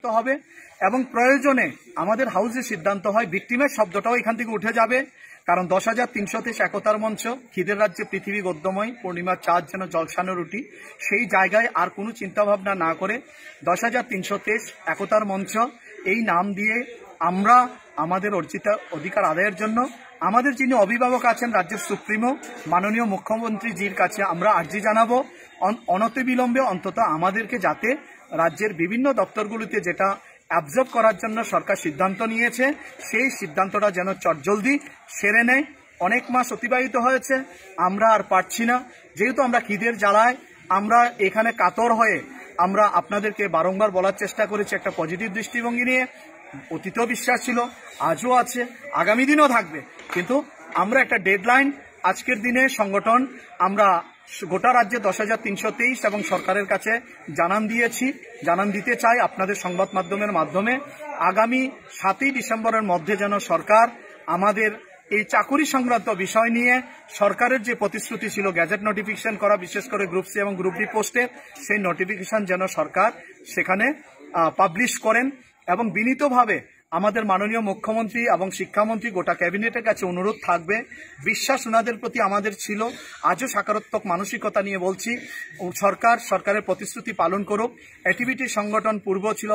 হবে এবং প্রয়োজনে আমাদের হাউসে সিদ্ধান্ত হয় ভিক্টিমের শব্দটাও এখান থেকে উঠে যাবে। কারণ 10,323 একতার মঞ্চ, খিদের রাজ্যে পৃথিবী গদ্যময়, পূর্ণিমার চাঁদ যেন জলসানো রুটি, সেই জায়গায় আর কোনো চিন্তাভাবনা না করে 10,323 একতার মঞ্চ এই নাম দিয়ে আমরা আমাদের অর্জিত অধিকার আদায়ের জন্য আমাদের যিনি অভিভাবক আছেন রাজ্যের সুপ্রিমো মাননীয় মুখ্যমন্ত্রীজির কাছে আমরা আর্জি জানাবো অনতিবিলম্বে অন্তত আমাদেরকে যাতে রাজ্যের বিভিন্ন দপ্তরগুলিতে যেটা অ্যাবজর্ব করার জন্য সরকার সিদ্ধান্ত নিয়েছে সেই সিদ্ধান্তটা যেন চটজলদি সেরে নেয়। অনেক মাস অতিবাহিত হয়েছে, আমরা আর পারছি না, যেহেতু আমরা খিদের জ্বালায় আমরা এখানে কাতর হয়ে আমরা আপনাদেরকে বারংবার বলার চেষ্টা করেছি একটা পজিটিভ দৃষ্টিভঙ্গি নিয়ে। অতীতেও বিশ্বাস ছিল, আজও আছে, আগামী দিনও থাকবে, কিন্তু আমরা একটা ডেডলাইন আজকের দিনে সংগঠন আমরা গোটা রাজ্যে 10,323 এবং সরকারের কাছে জানান দিতে চাই আপনাদের সংবাদ মাধ্যমের মাধ্যমে আগামী 7ই ডিসেম্বরের মধ্যে যেন সরকার আমাদের এই চাকুরি সংক্রান্ত বিষয় নিয়ে সরকারের যে প্রতিশ্রুতি ছিল গ্যাজেট নোটিফিকেশন করা, বিশেষ করে গ্রুপ সি এবং গ্রুপ ডি পোস্টে, সেই নোটিফিকেশন যেন সরকার সেখানে পাবলিশ করেন। এবং বিনীতভাবে আমাদের মাননীয় মুখ্যমন্ত্রী এবং শিক্ষামন্ত্রী গোটা ক্যাবিনেটের কাছে অনুরোধ থাকবে, বিশ্বাস ওনাদের প্রতি আমাদের ছিল, আজও সকারাত্মক মানসিকতা নিয়ে বলছি, সরকারের প্রতিশ্রুতি পালন করুক। অ্যাক্টিভিটি সংগঠন পূর্ব ছিল,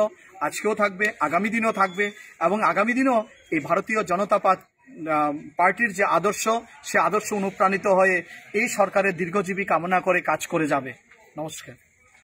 আজকেও থাকবে, আগামী দিনও থাকবে এবং আগামী দিনও এই ভারতীয় জনতা পার্টির যে আদর্শ সে আদর্শ অনুপ্রাণিত হয়ে এই সরকারের দীর্ঘজীবী কামনা করে কাজ করে যাবে। নমস্কার।